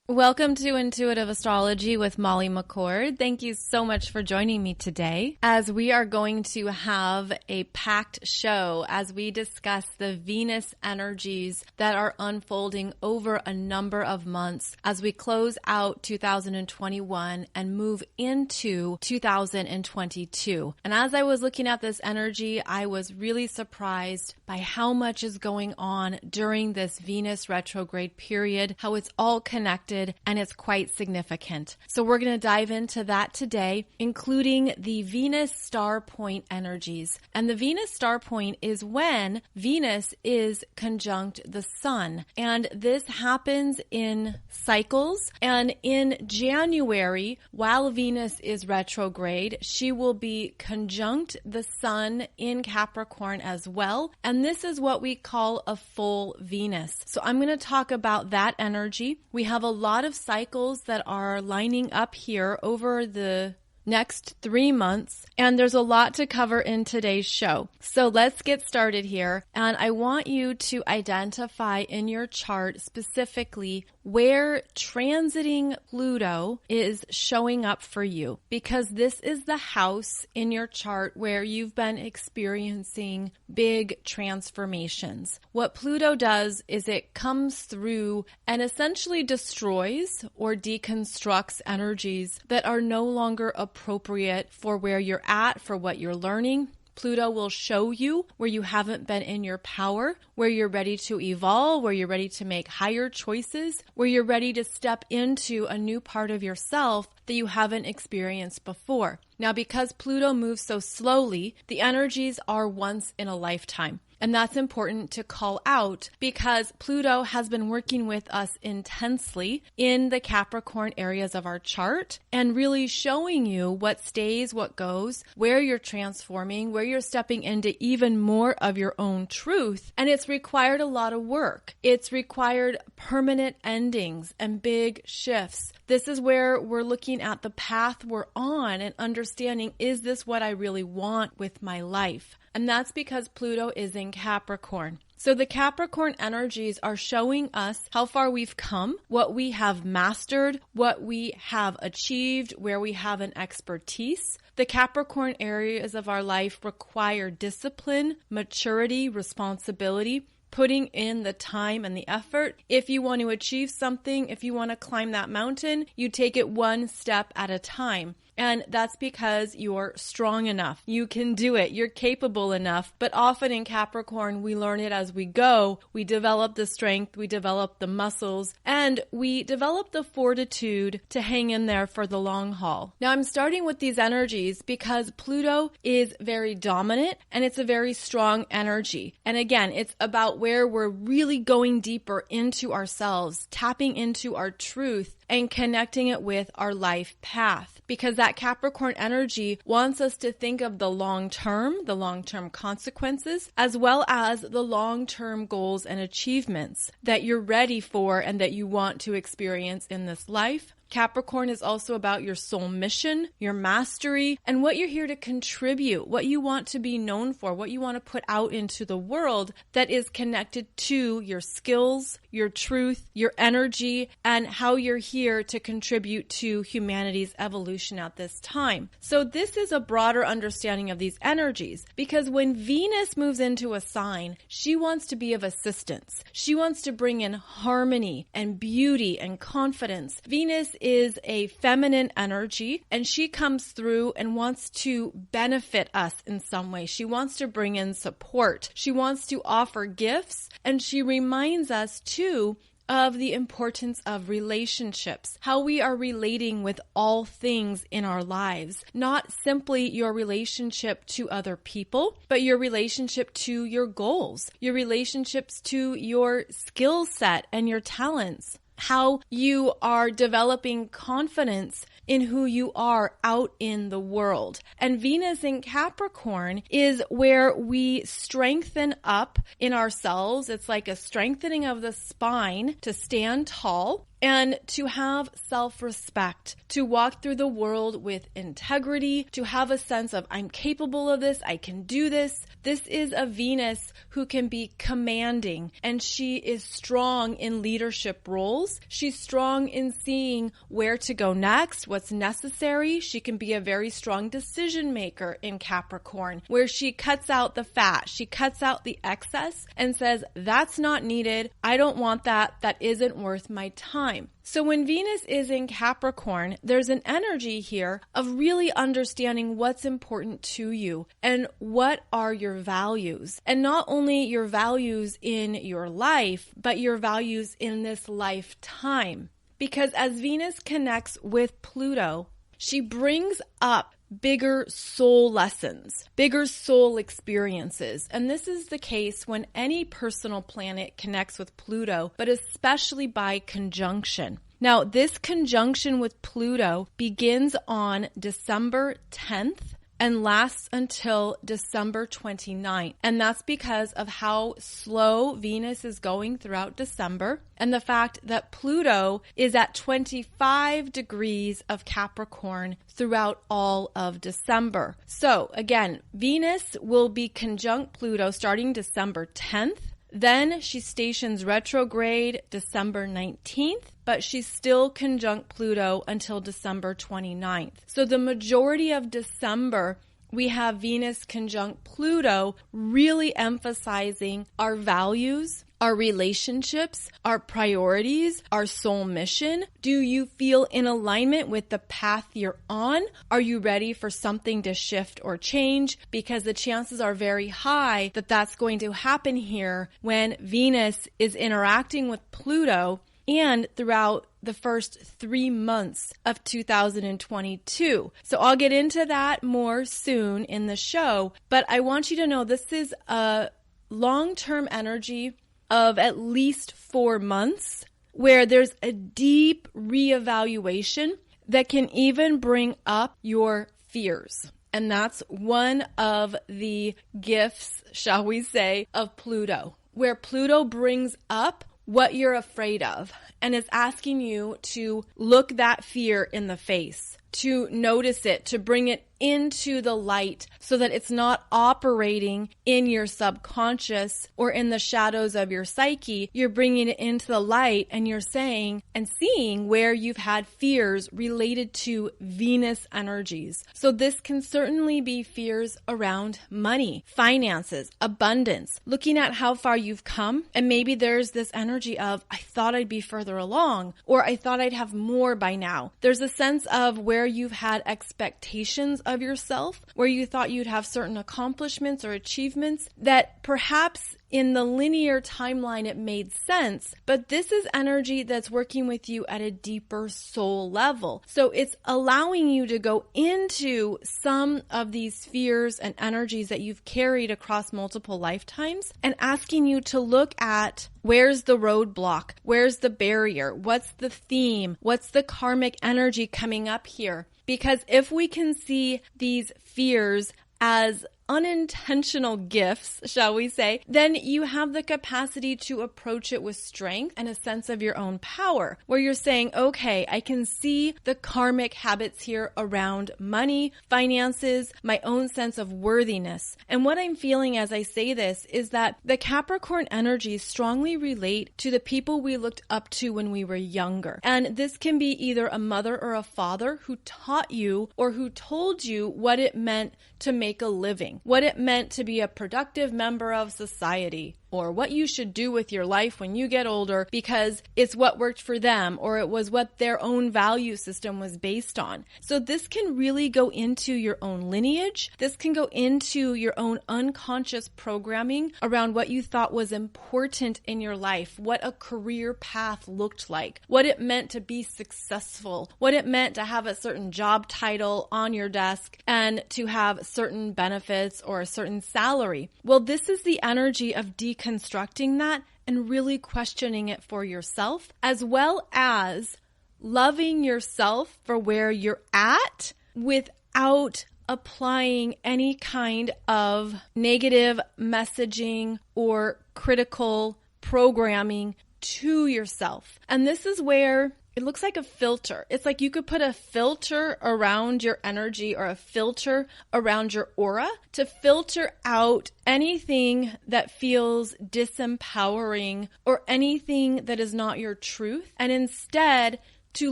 Welcome to Intuitive Astrology with Molly McCord. Thank you so much for joining me today as we are going to have a packed show as we discuss the Venus energies that are unfolding over a number of months as we close out 2021 and move into 2022. And as I was looking at this energy, I was really surprised by how much is going on during this Venus retrograde period, how it's all connected and it's quite significant. So we're going to dive into that today, including the Venus star point energies. And the Venus star point is when Venus is conjunct the sun. And this happens in cycles. And in January, while Venus is retrograde, she will be conjunct the sun in Capricorn as well. And this is what we call a full Venus. So I'm going to talk about that energy. We have a lot of cycles that are lining up here over the next 3 months, and there's a lot to cover in today's show. So let's get started here, and I want you to identify in your chart specifically where transiting Pluto is showing up for you, because this is the house in your chart where you've been experiencing big transformations. What Pluto does is it comes through and essentially destroys or deconstructs energies that are no longer appropriate for where you're at, for what you're learning. Pluto will show you where you haven't been in your power, where you're ready to evolve, where you're ready to make higher choices, where you're ready to step into a new part of yourself that you haven't experienced before. Now, because Pluto moves so slowly, the energies are once in a lifetime. And that's important to call out because Pluto has been working with us intensely in the Capricorn areas of our chart and really showing you what stays, what goes, where you're transforming, where you're stepping into even more of your own truth. And it's required a lot of work. It's required permanent endings and big shifts. This is where we're looking at the path we're on and understanding, is this what I really want with my life? And that's because Pluto is in Capricorn. So the Capricorn energies are showing us how far we've come, what we have mastered, what we have achieved, where we have an expertise. The Capricorn areas of our life require discipline, maturity, responsibility, putting in the time and the effort. If you want to achieve something, if you want to climb that mountain, you take it one step at a time. And that's because you're strong enough. You can do it. You're capable enough. But often in Capricorn, we learn it as we go. We develop the strength, we develop the muscles, and we develop the fortitude to hang in there for the long haul. Now, I'm starting with these energies because Pluto is very dominant and it's a very strong energy. And again, it's about where we're really going deeper into ourselves, tapping into our truth and connecting it with our life path. Because that Capricorn energy wants us to think of the long-term consequences, as well as the long-term goals and achievements that you're ready for and that you want to experience in this life. Capricorn is also about your soul mission, your mastery, and what you're here to contribute, what you want to be known for, what you want to put out into the world that is connected to your skills, your truth, your energy, and how you're here to contribute to humanity's evolution at this time. So this is a broader understanding of these energies because when Venus moves into a sign, she wants to be of assistance. She wants to bring in harmony and beauty and confidence. Venus is a feminine energy and she comes through and wants to benefit us in some way. She wants to bring in support. She wants to offer gifts, and she reminds us too of the importance of relationships, how we are relating with all things in our lives, not simply your relationship to other people, but your relationship to your goals, your relationships to your skill set and your talents, how you are developing confidence in who you are out in the world. And Venus in Capricorn is where we strengthen up in ourselves. It's like a strengthening of the spine to stand tall. and to have self-respect, to walk through the world with integrity, to have a sense of I'm capable of this, I can do this. This is a Venus who can be commanding, and she is strong in leadership roles. She's strong in seeing where to go next, what's necessary. She can be a very strong decision maker in Capricorn, where she cuts out the fat, she cuts out the excess and says, that's not needed. I don't want that. That isn't worth my time. So when Venus is in Capricorn, there's an energy here of really understanding what's important to you and what are your values. And not only your values in your life, but your values in this lifetime. Because as Venus connects with Pluto, she brings up bigger soul lessons, bigger soul experiences. And this is the case when any personal planet connects with Pluto, but especially by conjunction. Now, this conjunction with Pluto begins on December 10th and lasts until December 29th. And that's because of how slow Venus is going throughout December and the fact that Pluto is at 25 degrees of Capricorn throughout all of December. So again, Venus will be conjunct Pluto starting December 10th. Then she stations retrograde December 19th, but she's still conjunct Pluto until December 29th. So the majority of December, we have Venus conjunct Pluto really emphasizing our values, our relationships, our priorities, our soul mission. Do you feel in alignment with the path you're on? Are you ready for something to shift or change? Because the chances are very high that that's going to happen here when Venus is interacting with Pluto and throughout the first 3 months of 2022. So I'll get into that more soon in the show, but I want you to know this is a long-term energy of at least 4 months where there's a deep reevaluation that can even bring up your fears. And that's one of the gifts, shall we say, of Pluto, where Pluto brings up what you're afraid of and is asking you to look that fear in the face, to notice it, to bring it into the light so that it's not operating in your subconscious or in the shadows of your psyche. You're bringing it into the light and you're saying and seeing where you've had fears related to Venus energies. So this can certainly be fears around money, finances, abundance, looking at how far you've come. And maybe there's this energy of, I thought I'd be further along, or I thought I'd have more by now. There's a sense of where you've had expectations of yourself, where you thought you'd have certain accomplishments or achievements that perhaps in the linear timeline it made sense, but this is energy that's working with you at a deeper soul level. So it's allowing you to go into some of these fears and energies that you've carried across multiple lifetimes and asking you to look at where's the roadblock, where's the barrier, what's the theme, what's the karmic energy coming up here. Because if we can see these fears as unintentional gifts, shall we say, then you have the capacity to approach it with strength and a sense of your own power, where you're saying, okay, I can see the karmic habits here around money, finances, my own sense of worthiness. And what I'm feeling as I say this is that the Capricorn energies strongly relate to the people we looked up to when we were younger. And this can be either a mother or a father who taught you or who told you what it meant to make a living, what it meant to be a productive member of society, or what you should do with your life when you get older because it's what worked for them or it was what their own value system was based on. So this can really go into your own lineage. This can go into your own unconscious programming around what you thought was important in your life, what a career path looked like, what it meant to be successful, what it meant to have a certain job title on your desk and to have certain benefits or a certain salary. Well, this is the energy of deconstructing that and really questioning it for yourself, as well as loving yourself for where you're at without applying any kind of negative messaging or critical programming to yourself. And this is where it looks like a filter. It's like you could put a filter around your energy or a filter around your aura to filter out anything that feels disempowering or anything that is not your truth. And instead, to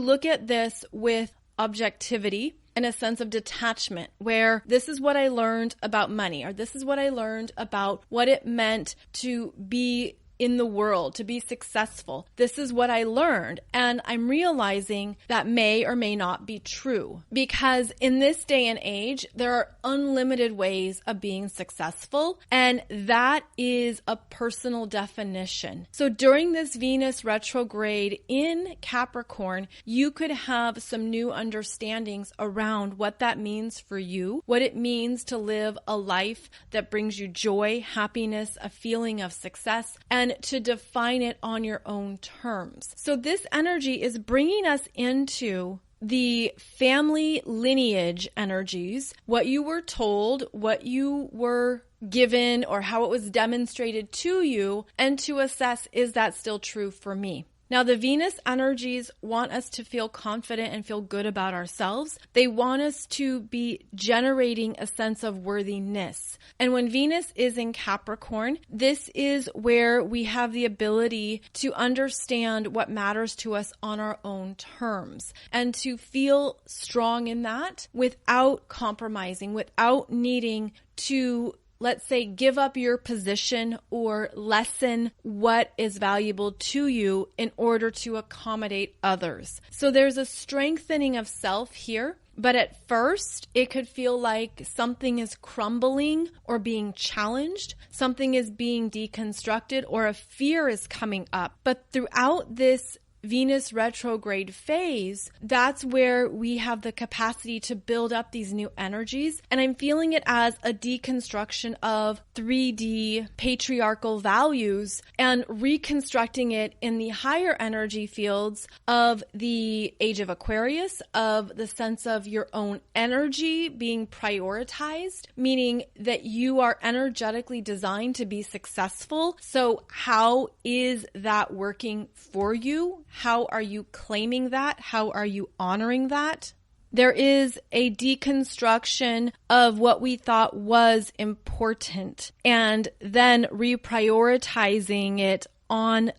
look at this with objectivity and a sense of detachment, where this is what I learned about money, or this is what I learned about what it meant to be in the world, to be successful. This is what I learned. And I'm realizing that may or may not be true, because in this day and age, there are unlimited ways of being successful. And that is a personal definition. So during this Venus retrograde in Capricorn, you could have some new understandings around what that means for you, what it means to live a life that brings you joy, happiness, a feeling of success, and to define it on your own terms. So this energy is bringing us into the family lineage energies, what you were told, what you were given, or how it was demonstrated to you, and to assess, is that still true for me? Now, the Venus energies want us to feel confident and feel good about ourselves. They want us to be generating a sense of worthiness. And when Venus is in Capricorn, this is where we have the ability to understand what matters to us on our own terms and to feel strong in that without compromising, without needing to, let's say, give up your position or lessen what is valuable to you in order to accommodate others. So there's a strengthening of self here, but at first it could feel like something is crumbling or being challenged, something is being deconstructed, or a fear is coming up. But throughout this Venus retrograde phase, that's where we have the capacity to build up these new energies. And I'm feeling it as a deconstruction of 3D patriarchal values and reconstructing it in the higher energy fields of the age of Aquarius, of the sense of your own energy being prioritized, meaning that you are energetically designed to be successful. So how is that working for you? How are you claiming that? How are you honoring that? There is a deconstruction of what we thought was important and then reprioritizing it on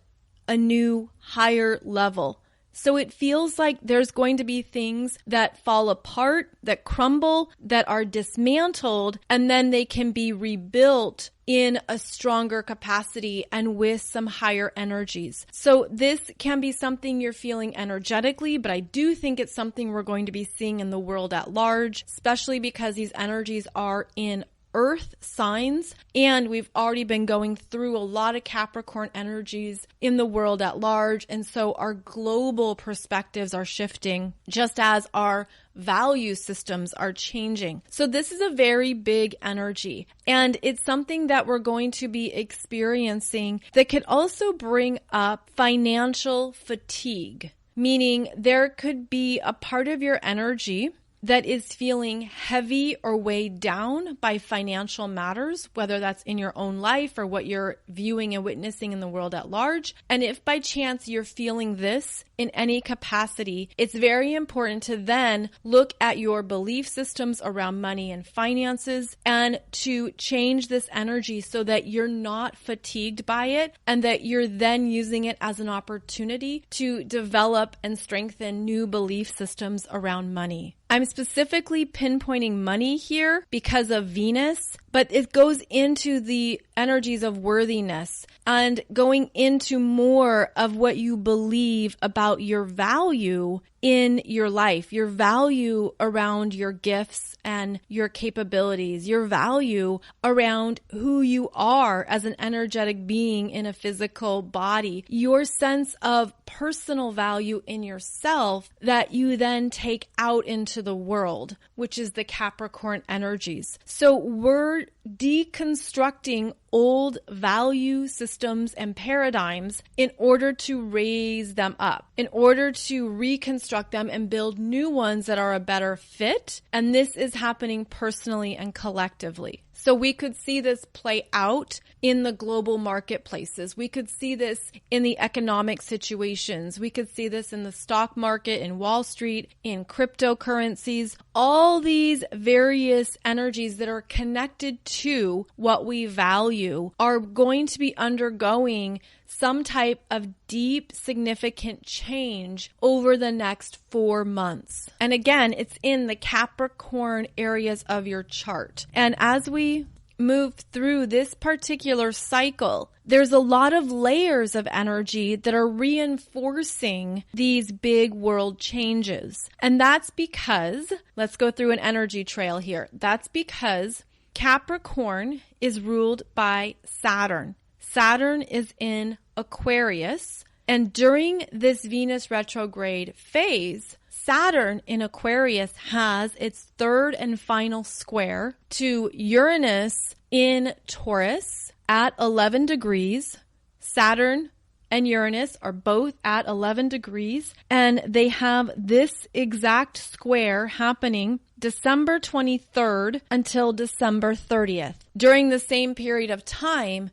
a new higher level. So it feels like there's going to be things that fall apart, that crumble, that are dismantled, and then they can be rebuilt in a stronger capacity and with some higher energies. So this can be something you're feeling energetically, but I do think it's something we're going to be seeing in the world at large, especially because these energies are in Earth signs, and we've already been going through a lot of Capricorn energies in the world at large, and so our global perspectives are shifting just as our value systems are changing. So this is a very big energy, and it's something that we're going to be experiencing that could also bring up financial fatigue, meaning there could be a part of your energy that is feeling heavy or weighed down by financial matters, whether that's in your own life or what you're viewing and witnessing in the world at large. And if by chance you're feeling this in any capacity, it's very important to then look at your belief systems around money and finances and to change this energy so that you're not fatigued by it and that you're then using it as an opportunity to develop and strengthen new belief systems around money. I'm specifically pinpointing money here because of Venus, but it goes into the energies of worthiness and going into more of what you believe about your value in your life, your value around your gifts and your capabilities, your value around who you are as an energetic being in a physical body, your sense of personal value in yourself that you then take out into the world, which is the Capricorn energies. So we're deconstructing old value systems and paradigms in order to raise them up, in order to reconstruct them and build new ones that are a better fit. And this is happening personally and collectively. So we could see this play out in the global marketplaces. We could see this in the economic situations. We could see this in the stock market, in Wall Street, in cryptocurrencies, all these various energies that are connected to what we value are going to be undergoing some type of deep, significant change over the next 4 months. And again, it's in the Capricorn areas of your chart. And as we move through this particular cycle, there's a lot of layers of energy that are reinforcing these big world changes. And that's because, let's go through an energy trail here. That's because Capricorn is ruled by Saturn. Saturn is in Aquarius, and during this Venus retrograde phase, Saturn in Aquarius has its third and final square to Uranus in Taurus at 11 degrees. Saturn and Uranus are both at 11 degrees, and they have this exact square happening December 23rd until December 30th. During the same period of time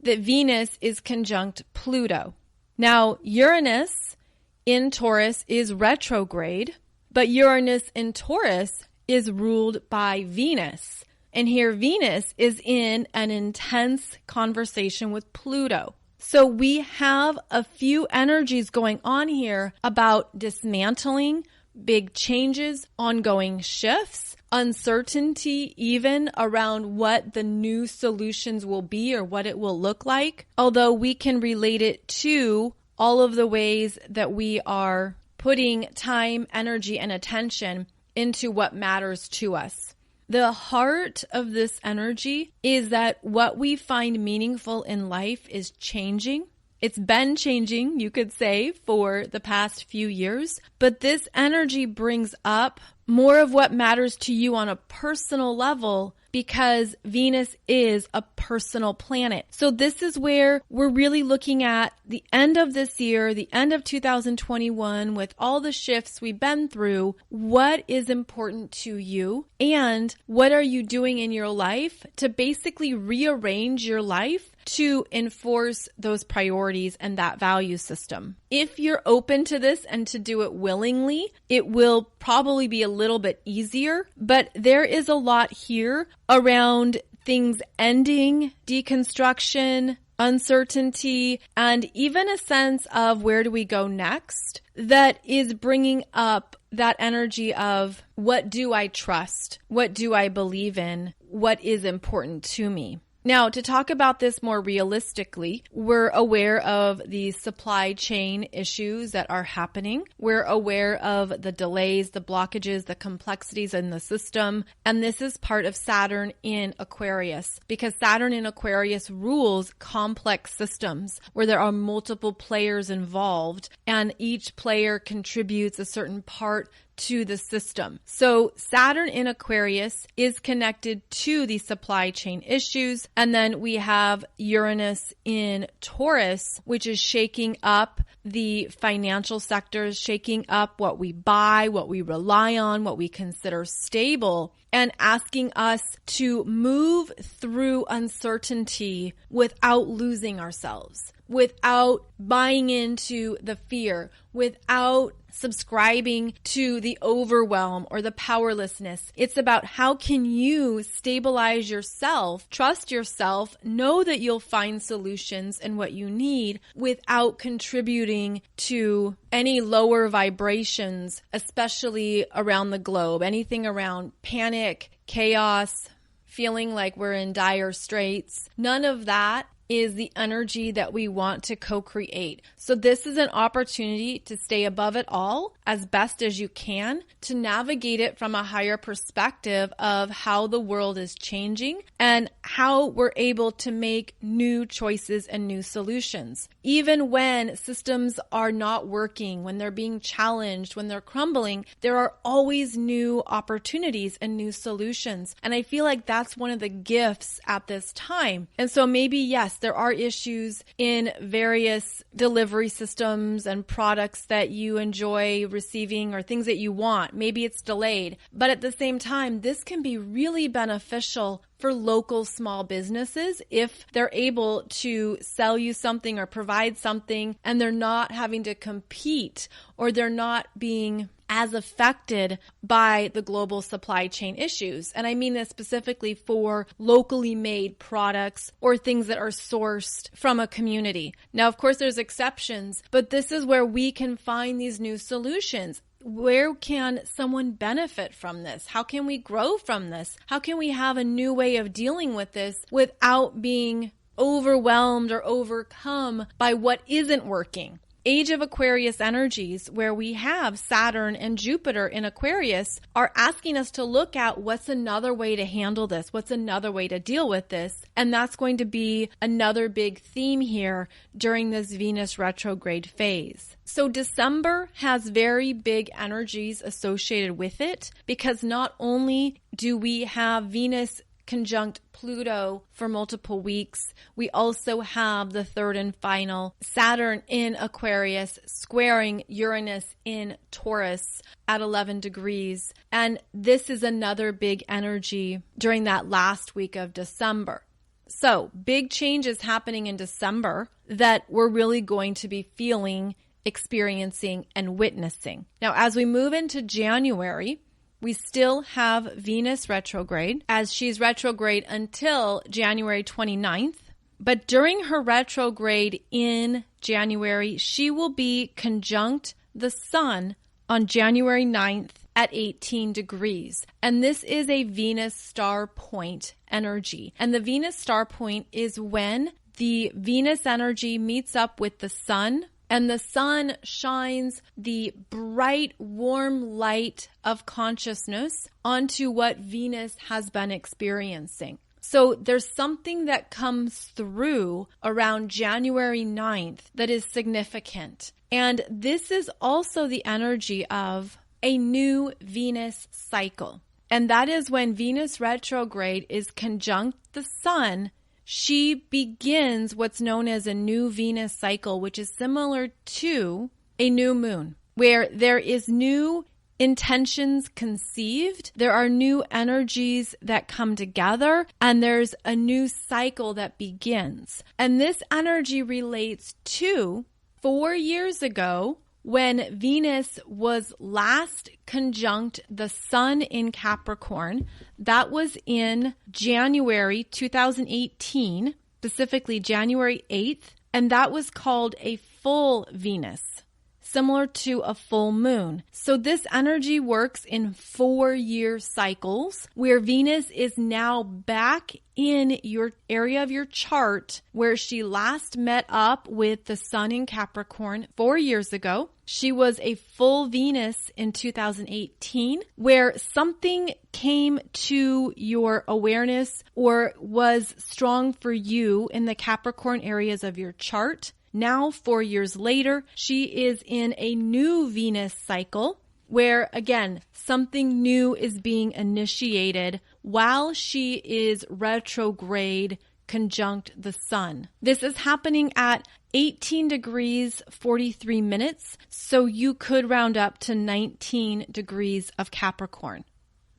that Venus is conjunct Pluto. Now, Uranus in Taurus is retrograde, but Uranus in Taurus is ruled by Venus. And here Venus is in an intense conversation with Pluto. So we have a few energies going on here about dismantling, big changes, ongoing shifts, uncertainty even around what the new solutions will be or what it will look like. Although we can relate it to all of the ways that we are putting time, energy, and attention into what matters to us. The heart of this energy is that what we find meaningful in life is changing. It's been changing, you could say, for the past few years, but this energy brings up more of what matters to you on a personal level because Venus is a personal planet. So this is where we're really looking at the end of this year, the end of 2021, with all the shifts we've been through. What is important to you? And what are you doing in your life to basically rearrange your life to enforce those priorities and that value system? If you're open to this and to do it willingly, it will probably be a little bit easier, but there is a lot here around things ending, deconstruction, uncertainty, and even a sense of where do we go next that is bringing up that energy of what do I trust? What do I believe in? What is important to me? Now, to talk about this more realistically, we're aware of the supply chain issues that are happening. We're aware of the delays, the blockages, the complexities in the system. And this is part of Saturn in Aquarius, because Saturn in Aquarius rules complex systems where there are multiple players involved and each player contributes a certain part to the system. So Saturn in Aquarius is connected to the supply chain issues. And then we have Uranus in Taurus, which is shaking up the financial sectors, shaking up what we buy, what we rely on, what we consider stable, and asking us to move through uncertainty without losing ourselves, without buying into the fear, without subscribing to the overwhelm or the powerlessness. It's about how can you stabilize yourself, trust yourself, know that you'll find solutions and what you need without contributing to any lower vibrations, especially around the globe, anything around panic, chaos, feeling like we're in dire straits. None of that is the energy that we want to co-create. So this is an opportunity to stay above it all as best as you can, to navigate it from a higher perspective of how the world is changing and how we're able to make new choices and new solutions. Even when systems are not working, when they're being challenged, when they're crumbling, there are always new opportunities and new solutions. And I feel like that's one of the gifts at this time. And so maybe, yes, yes, there are issues in various delivery systems and products that you enjoy receiving or things that you want. Maybe it's delayed. But at the same time, this can be really beneficial for local small businesses if they're able to sell you something or provide something and they're not having to compete or they're not being as affected by the global supply chain issues. And I mean this specifically for locally made products or things that are sourced from a community. Now, of course, there's exceptions, but this is where we can find these new solutions. Where can someone benefit from this? How can we grow from this? How can we have a new way of dealing with this without being overwhelmed or overcome by what isn't working? Age of Aquarius energies, where we have Saturn and Jupiter in Aquarius, are asking us to look at what's another way to handle this, what's another way to deal with this. And that's going to be another big theme here during this Venus retrograde phase. So December has very big energies associated with it because not only do we have Venus conjunct Pluto for multiple weeks, we also have the third and final Saturn in Aquarius squaring Uranus in Taurus at 11 degrees. And this is another big energy during that last week of December. So big changes happening in December that we're really going to be feeling, experiencing, and witnessing. Now, as we move into January, we still have Venus retrograde, as she's retrograde until January 29th. But during her retrograde in January, she will be conjunct the Sun on January 9th at 18 degrees. And this is a Venus star point energy. And the Venus star point is when the Venus energy meets up with the Sun, and the Sun shines the bright, warm light of consciousness onto what Venus has been experiencing. So there's something that comes through around January 9th that is significant. And this is also the energy of a new Venus cycle. And that is when Venus retrograde is conjunct the Sun. She begins what's known as a new Venus cycle, which is similar to a new moon, where there is new intentions conceived, there are new energies that come together, and there's a new cycle that begins. And this energy relates to 4 years ago when Venus was last conjunct the Sun in Capricorn. That was in January 2018, specifically January 8th, and that was called a full Venus, similar to a full moon. So this energy works in 4-year cycles where Venus is now back in your area of your chart where she last met up with the Sun in Capricorn 4 years ago. She was a full Venus in 2018 where something came to your awareness or was strong for you in the Capricorn areas of your chart. Now, 4 years later, she is in a new Venus cycle where, again, something new is being initiated while she is retrograde conjunct the Sun. This is happening at 18 degrees 43 minutes, so you could round up to 19 degrees of Capricorn.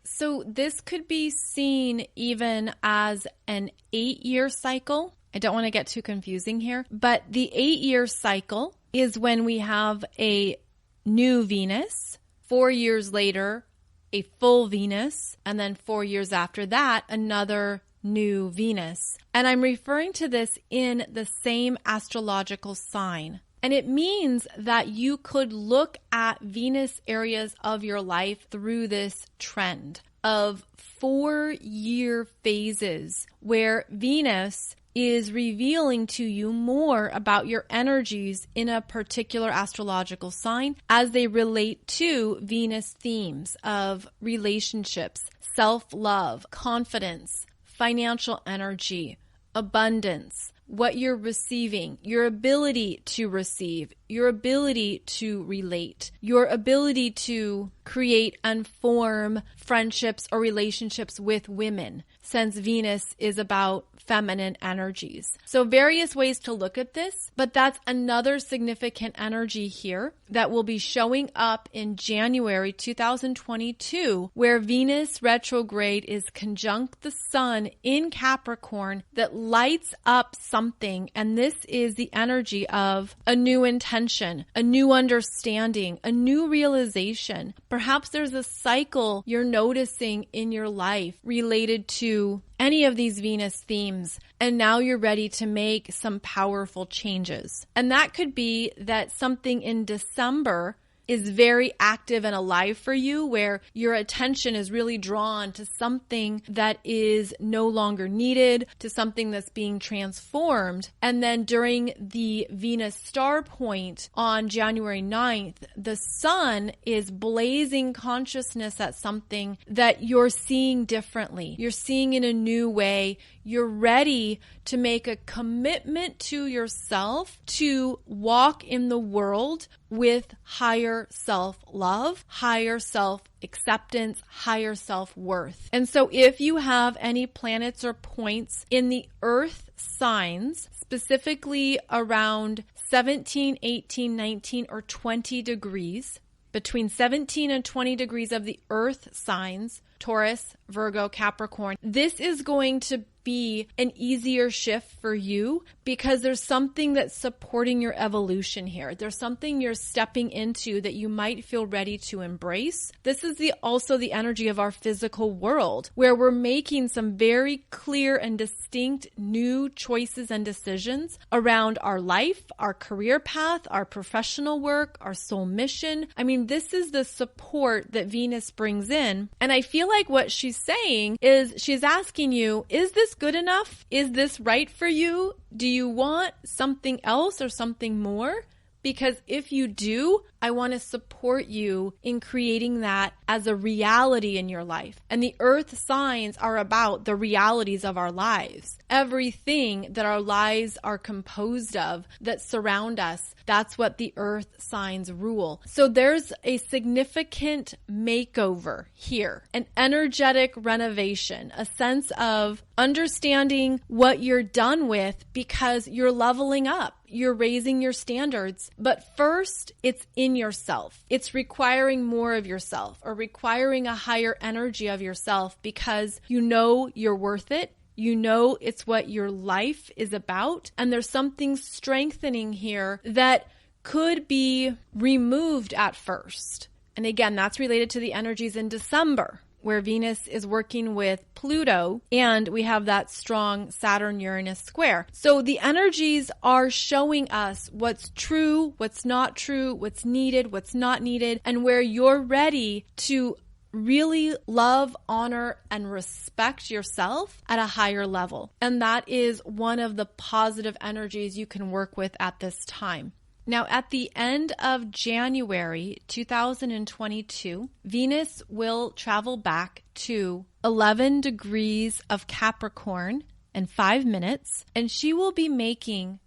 So this could be seen even as an 8-year cycle. I don't want to get too confusing here, but the 8-year cycle is when we have a new Venus, 4 years later, a full Venus, and then 4 years after that, another new Venus. And I'm referring to this in the same astrological sign. And it means that you could look at Venus areas of your life through this trend of 4-year phases where Venus is revealing to you more about your energies in a particular astrological sign as they relate to Venus themes of relationships, self-love, confidence, financial energy, abundance, what you're receiving, your ability to receive, your ability to relate, your ability to create and form friendships or relationships with women, since Venus is about feminine energies. So various ways to look at this, but that's another significant energy here that will be showing up in January 2022, where Venus retrograde is conjunct the sun in Capricorn that lights up something. And this is the energy of a new intention, a new understanding, a new realization. Perhaps there's a cycle you're noticing in your life related to any of these Venus themes, and now you're ready to make some powerful changes. And that could be that something in December is very active and alive for you, where your attention is really drawn to something that is no longer needed, to something that's being transformed. And then during the Venus star point on January 9th, the sun is blazing consciousness at something that you're seeing differently. You're seeing in a new way. You're ready to make a commitment to yourself to walk in the world with higher self-love, higher self-acceptance, higher self-worth. And so if you have any planets or points in the earth signs, specifically around 17, 18, 19, or 20 degrees, between 17 and 20 degrees of the earth signs, Taurus, Virgo, Capricorn, this is going to be an easier shift for you because there's something that's supporting your evolution here. There's something you're stepping into that you might feel ready to embrace. This is also the energy of our physical world, where we're making some very clear and distinct new choices and decisions around our life, our career path, our professional work, our soul mission. I mean, this is the support that Venus brings in. And I feel like what she's saying is she's asking you, is this good enough? Is this right for you? Do you want something else or something more? Because if you do, I want to support you in creating that as a reality in your life. And the earth signs are about the realities of our lives. Everything that our lives are composed of that surround us, that's what the earth signs rule. So there's a significant makeover here, an energetic renovation, a sense of understanding what you're done with because you're leveling up. You're raising your standards. But first, it's in yourself. It's requiring more of yourself or requiring a higher energy of yourself because you know you're worth it. You know it's what your life is about. And there's something strengthening here that could be removed at first. And again, that's related to the energies in December, where Venus is working with Pluto, and we have that strong Saturn-Uranus square. So the energies are showing us what's true, what's not true, what's needed, what's not needed, and where you're ready to really love, honor, and respect yourself at a higher level. And that is one of the positive energies you can work with at this time. Now, at the end of January 2022, Venus will travel back to 11 degrees of Capricorn in 5 minutes, and she will be making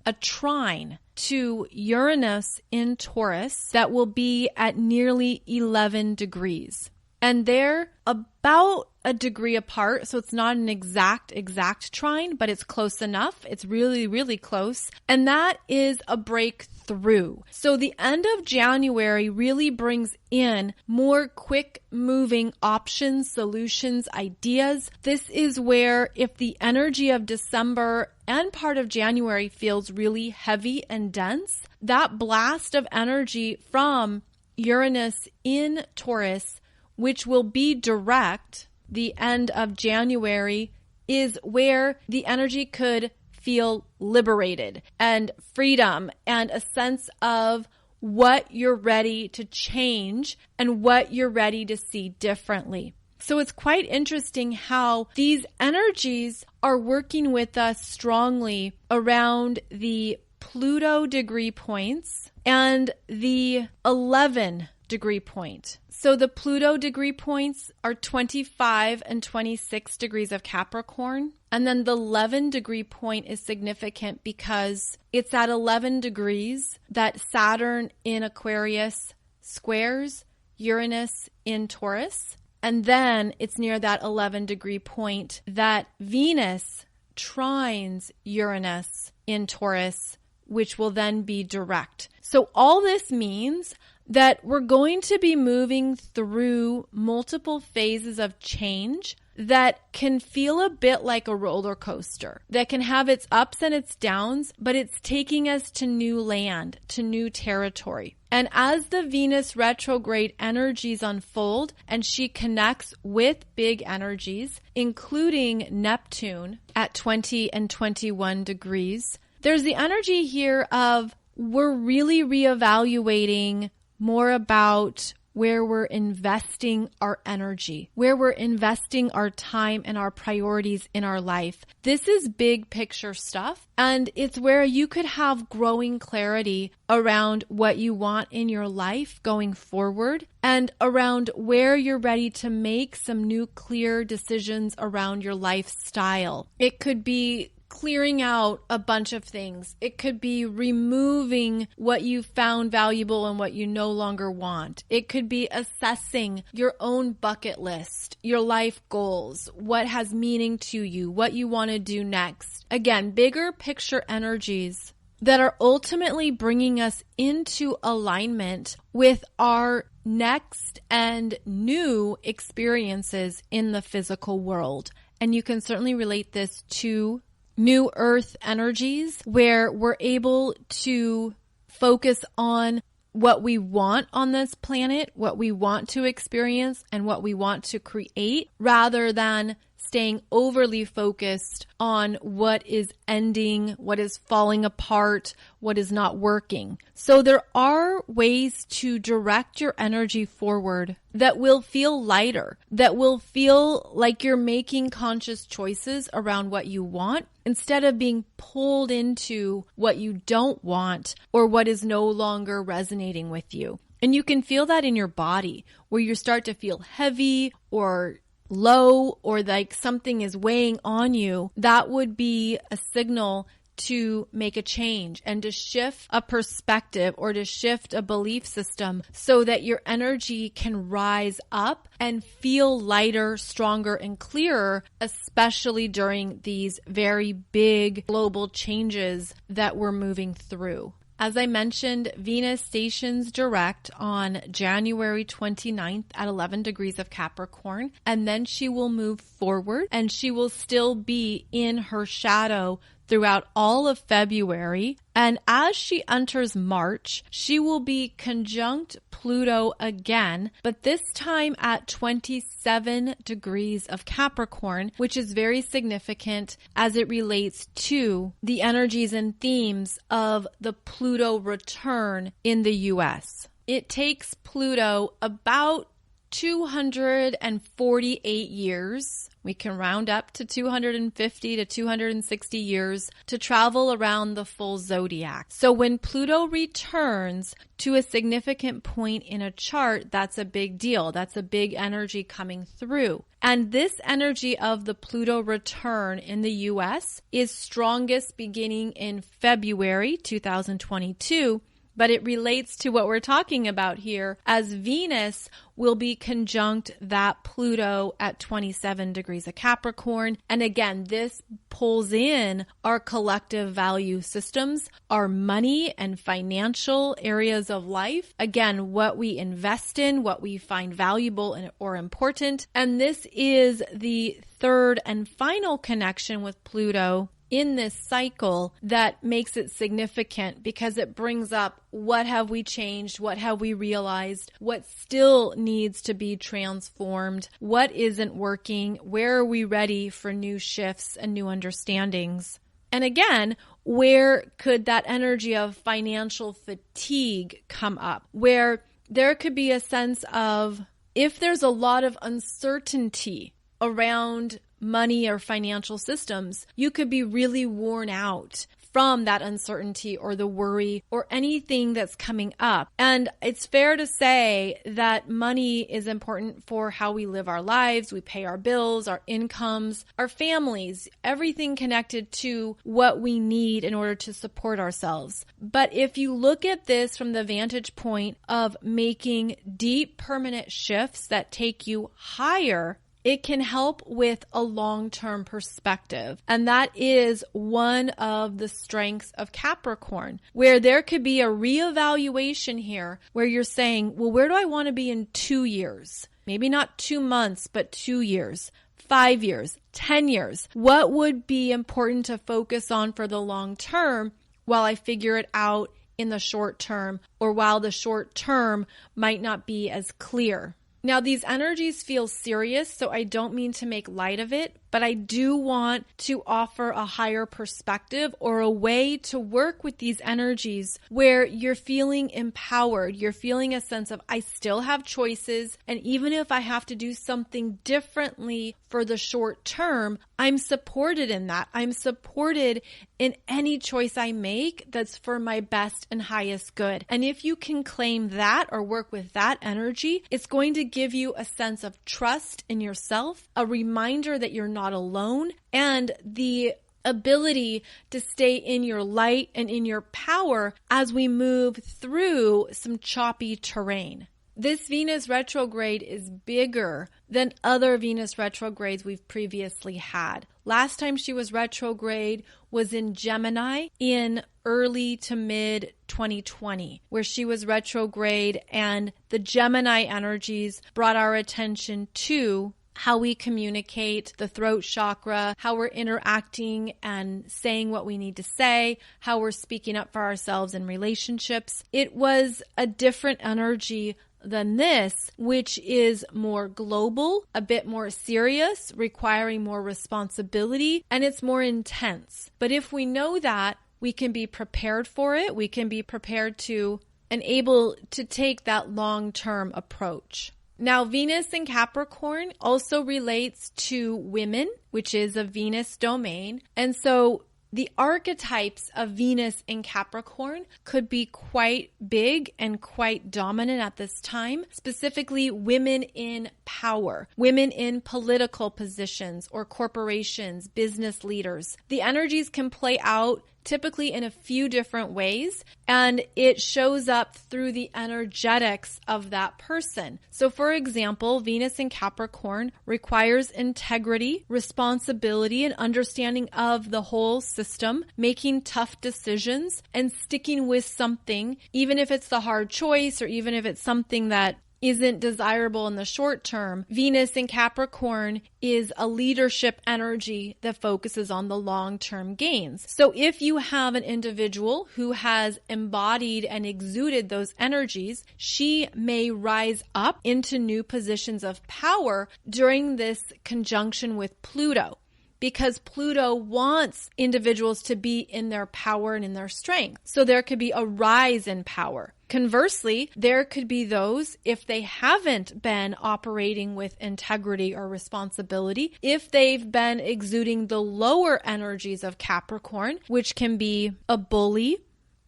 a trine to Uranus in Taurus that will be at nearly 11 degrees. And they're about a degree apart, so it's not an exact trine, but it's close enough. It's really, really close. And that is a breakthrough. So the end of January really brings in more quick moving options, solutions, ideas. This is where if the energy of December and part of January feels really heavy and dense, that blast of energy from Uranus in Taurus, which will be direct, the end of January, is where the energy could feel liberated and freedom and a sense of what you're ready to change and what you're ready to see differently. So it's quite interesting how these energies are working with us strongly around the Pluto degree points and the 11 degree point. So the Pluto degree points are 25 and 26 degrees of Capricorn. And then the 11 degree point is significant because it's at 11 degrees that Saturn in Aquarius squares Uranus in Taurus. And then it's near that 11 degree point that Venus trines Uranus in Taurus, which will then be direct. So all this means that we're going to be moving through multiple phases of change that can feel a bit like a roller coaster, that can have its ups and its downs, but it's taking us to new land, to new territory. And as the Venus retrograde energies unfold and she connects with big energies, including Neptune at 20 and 21 degrees, there's the energy here of we're really reevaluating more about where we're investing our energy, where we're investing our time and our priorities in our life. This is big picture stuff, and it's where you could have growing clarity around what you want in your life going forward and around where you're ready to make some new clear decisions around your lifestyle. It could be clearing out a bunch of things. It could be removing what you found valuable and what you no longer want. It could be assessing your own bucket list, your life goals, what has meaning to you, what you want to do next. Again, bigger picture energies that are ultimately bringing us into alignment with our next and new experiences in the physical world. And you can certainly relate this to new earth energies where we're able to focus on what we want on this planet, what we want to experience, and what we want to create, rather than staying overly focused on what is ending, what is falling apart, what is not working. So there are ways to direct your energy forward that will feel lighter, that will feel like you're making conscious choices around what you want instead of being pulled into what you don't want or what is no longer resonating with you. And you can feel that in your body where you start to feel heavy or low or like something is weighing on you. That would be a signal to make a change and to shift a perspective or to shift a belief system so that your energy can rise up and feel lighter, stronger, and clearer, especially during these very big global changes that we're moving through. As I mentioned, Venus stations direct on January 29th at 11 degrees of Capricorn, and then she will move forward and she will still be in her shadow throughout all of February. And as she enters March, she will be conjunct Pluto again, but this time at 27 degrees of Capricorn, which is very significant as it relates to the energies and themes of the Pluto return in the US. It takes Pluto about 248 years. We can round up to 250 to 260 years to travel around the full zodiac. So when Pluto returns to a significant point in a chart, that's a big deal. That's a big energy coming through. And this energy of the Pluto return in the US is strongest beginning in February 2022. But it relates to what we're talking about here, as Venus will be conjunct that Pluto at 27 degrees of Capricorn. And again, this pulls in our collective value systems, our money and financial areas of life. Again, what we invest in, what we find valuable or important. And this is the third and final connection with Pluto in this cycle that makes it significant because it brings up what have we changed, what have we realized, what still needs to be transformed, what isn't working, where are we ready for new shifts and new understandings. And again, where could that energy of financial fatigue come up? Where there could be a sense of, if there's a lot of uncertainty around money or financial systems, you could be really worn out from that uncertainty or the worry or anything that's coming up. And it's fair to say that money is important for how we live our lives. We pay our bills, our incomes, our families, everything connected to what we need in order to support ourselves. But if you look at this from the vantage point of making deep, permanent shifts that take you higher, it can help with a long-term perspective. And that is one of the strengths of Capricorn, where there could be a reevaluation here where you're saying, well, where do I want to be in 2 years? Maybe not 2 months, but 2 years, 5 years, 10 years. What would be important to focus on for the long term while I figure it out in the short term, or while the short term might not be as clear? Now, these energies feel serious, so I don't mean to make light of it, but I do want to offer a higher perspective or a way to work with these energies where you're feeling empowered. You're feeling a sense of, I still have choices, and even if I have to do something differently for the short term, I'm supported in that. I'm supported in any choice I make that's for my best and highest good. And if you can claim that or work with that energy, it's going to give you a sense of trust in yourself, a reminder that you're not alone, and the ability to stay in your light and in your power as we move through some choppy terrain. This Venus retrograde is bigger than other Venus retrogrades we've previously had. Last time she was retrograde was in Gemini in early to mid 2020, where she was retrograde, and the Gemini energies brought our attention to how we communicate, the throat chakra, how we're interacting and saying what we need to say, how we're speaking up for ourselves in relationships. It was a different energy than this, which is more global, a bit more serious, requiring more responsibility, and it's more intense. But if we know that, we can be prepared for it. We can be prepared to and able to take that long-term approach. Now, Venus in Capricorn also relates to women, which is a Venus domain. And so the archetypes of Venus in Capricorn could be quite big and quite dominant at this time, specifically women in power, women in political positions or corporations, business leaders. The energies can play out typically in a few different ways, and it shows up through the energetics of that person. So for example, Venus in Capricorn requires integrity, responsibility, and understanding of the whole system, making tough decisions and sticking with something, even if it's the hard choice or even if it's something that isn't desirable in the short term. Venus in Capricorn is a leadership energy that focuses on the long-term gains. So if you have an individual who has embodied and exuded those energies, she may rise up into new positions of power during this conjunction with Pluto, because Pluto wants individuals to be in their power and in their strength. So there could be a rise in power. Conversely, there could be those, if they haven't been operating with integrity or responsibility, if they've been exuding the lower energies of Capricorn, which can be a bully,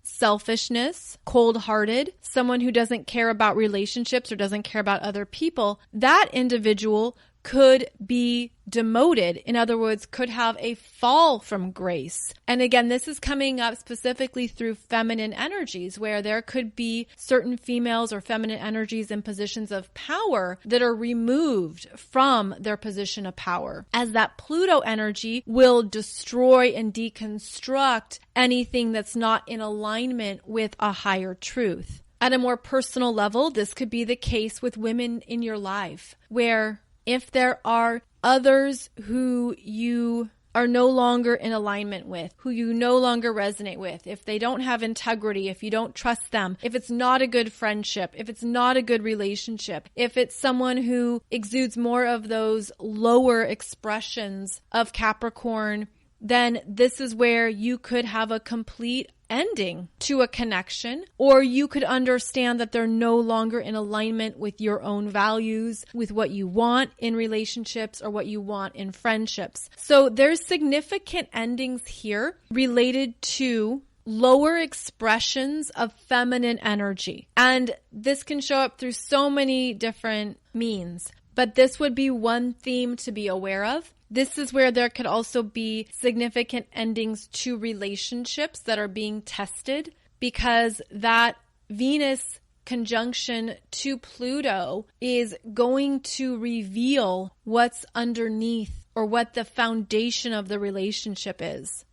selfishness, cold-hearted, someone who doesn't care about relationships or doesn't care about other people, that individual could be demoted. In other words, could have a fall from grace. And again, this is coming up specifically through feminine energies, where there could be certain females or feminine energies in positions of power that are removed from their position of power, as that Pluto energy will destroy and deconstruct anything that's not in alignment with a higher truth. At a more personal level, this could be the case with women in your life, where if there are others who you are no longer in alignment with, who you no longer resonate with, if they don't have integrity, if you don't trust them, if it's not a good friendship, if it's not a good relationship, if it's someone who exudes more of those lower expressions of Capricorn, then this is where you could have a complete ending to a connection, or you could understand that they're no longer in alignment with your own values, with what you want in relationships or what you want in friendships. So there's significant endings here related to lower expressions of feminine energy. And this can show up through so many different means, but this would be one theme to be aware of. This is where there could also be significant endings to relationships that are being tested, because that Venus conjunction to Pluto is going to reveal what's underneath or what the foundation of the relationship is.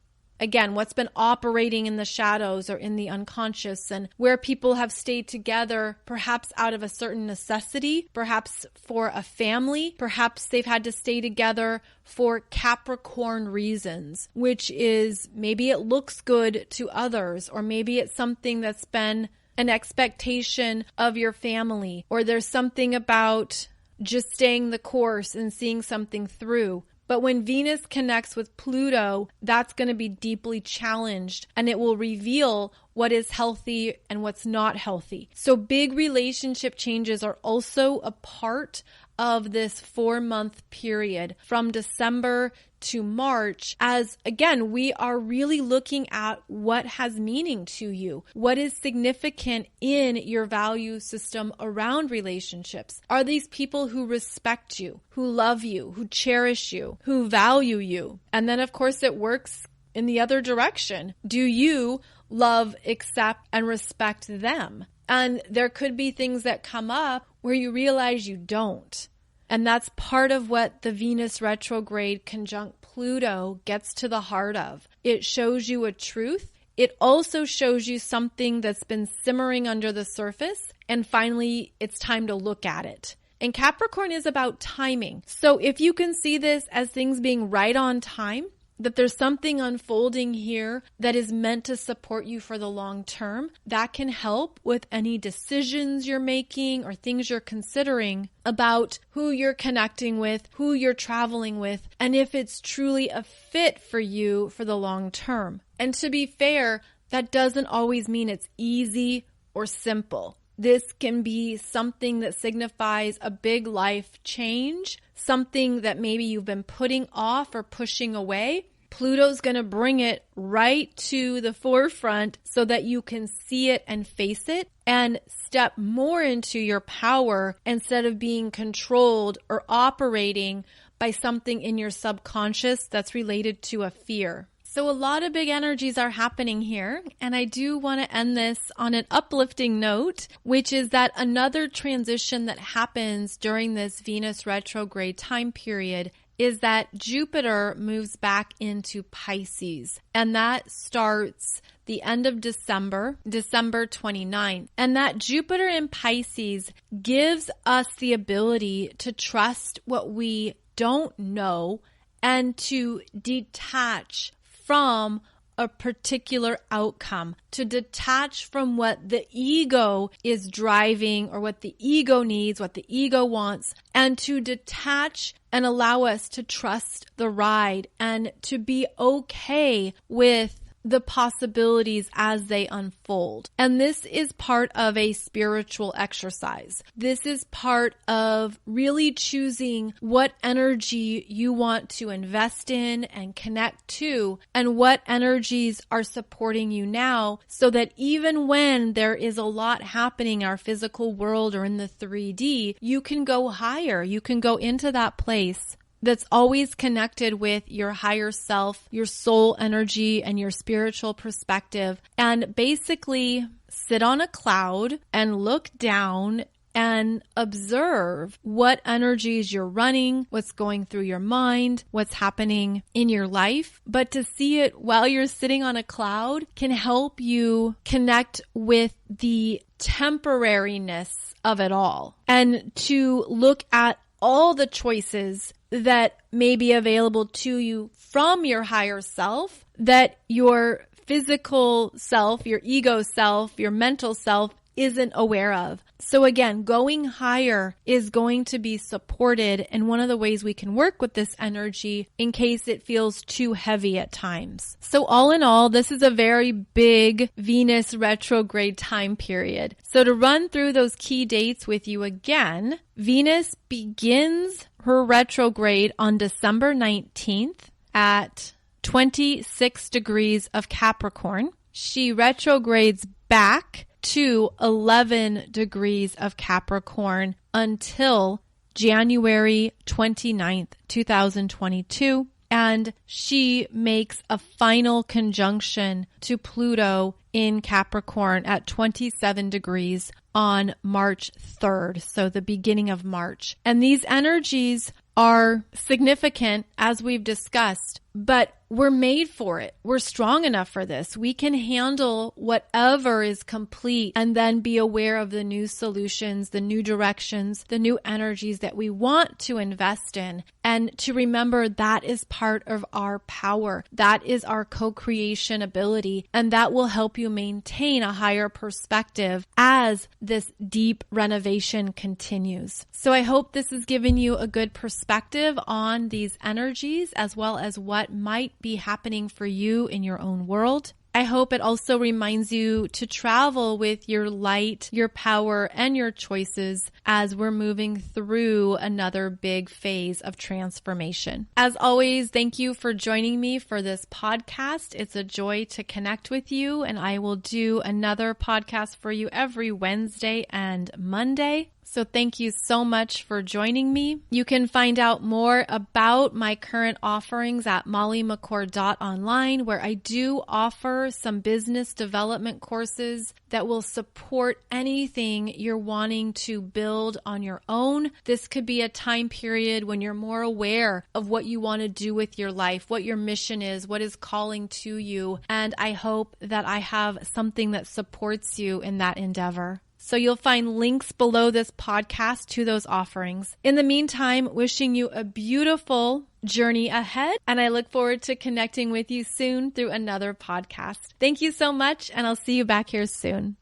Again, what's been operating in the shadows or in the unconscious, and where people have stayed together, perhaps out of a certain necessity, perhaps for a family, perhaps they've had to stay together for Capricorn reasons, which is maybe it looks good to others, or maybe it's something that's been an expectation of your family, or there's something about just staying the course and seeing something through. But when Venus connects with Pluto, that's going to be deeply challenged, and it will reveal what is healthy and what's not healthy. So big relationship changes are also a part of this 4-month period from December to March, as again, we are really looking at what has meaning to you, what is significant in your value system around relationships. Are these people who respect you, who love you, who cherish you, who value you? And then of course it works in the other direction. Do you love, accept, and respect them? And there could be things that come up where you realize you don't. And that's part of what the Venus retrograde conjunct Pluto gets to the heart of. It shows you a truth. It also shows you something that's been simmering under the surface. And finally, it's time to look at it. And Capricorn is about timing. So if you can see this as things being right on time, that there's something unfolding here that is meant to support you for the long term, that can help with any decisions you're making or things you're considering about who you're connecting with, who you're traveling with, and if it's truly a fit for you for the long term. And to be fair, that doesn't always mean it's easy or simple. This can be something that signifies a big life change, something that maybe you've been putting off or pushing away. Pluto's going to bring it right to the forefront so that you can see it and face it and step more into your power instead of being controlled or operating by something in your subconscious that's related to a fear. So a lot of big energies are happening here, and I do want to end this on an uplifting note, which is that another transition that happens during this Venus retrograde time period is that Jupiter moves back into Pisces, and that starts the end of December 29th. And that Jupiter in Pisces gives us the ability to trust what we don't know and to detach from a particular outcome, to detach from what the ego is driving or what the ego needs, what the ego wants, and to detach and allow us to trust the ride and to be okay with the possibilities as they unfold. And this is part of a spiritual exercise. This is part of really choosing what energy you want to invest in and connect to, and what energies are supporting you now, so that even when there is a lot happening in our physical world or in the 3D, you can go higher. You can go into that place that's always connected with your higher self, your soul energy, and your spiritual perspective, and basically sit on a cloud and look down and observe what energies you're running, what's going through your mind, what's happening in your life. But to see it while you're sitting on a cloud can help you connect with the temporariness of it all, and to look at all the choices that may be available to you from your higher self that your physical self, your ego self, your mental self isn't aware of. So again, going higher is going to be supported, and one of the ways we can work with this energy in case it feels too heavy at times. So all in all, this is a very big Venus retrograde time period. So to run through those key dates with you again, Venus begins her retrograde on December 19th at 26 degrees of Capricorn. She retrogrades back to 11 degrees of Capricorn until January 29th, 2022. And she makes a final conjunction to Pluto in Capricorn at 27 degrees on March 3rd, so the beginning of March. And these energies are significant, as we've discussed, but we're made for it. We're strong enough for this. We can handle whatever is complete and then be aware of the new solutions, the new directions, the new energies that we want to invest in. And to remember that is part of our power. That is our co-creation ability. And that will help you maintain a higher perspective as this deep renovation continues. So I hope this has given you a good perspective on these energies as well as what might be happening for you in your own world. I hope it also reminds you to travel with your light, your power, and your choices as we're moving through another big phase of transformation. As always, thank you for joining me for this podcast. It's a joy to connect with you, and I will do another podcast for you every Wednesday and Monday. So thank you so much for joining me. You can find out more about my current offerings at mollymccord.online, where I do offer some business development courses that will support anything you're wanting to build on your own. This could be a time period when you're more aware of what you want to do with your life, what your mission is, what is calling to you. And I hope that I have something that supports you in that endeavor. So you'll find links below this podcast to those offerings. In the meantime, wishing you a beautiful journey ahead, and I look forward to connecting with you soon through another podcast. Thank you so much, and I'll see you back here soon.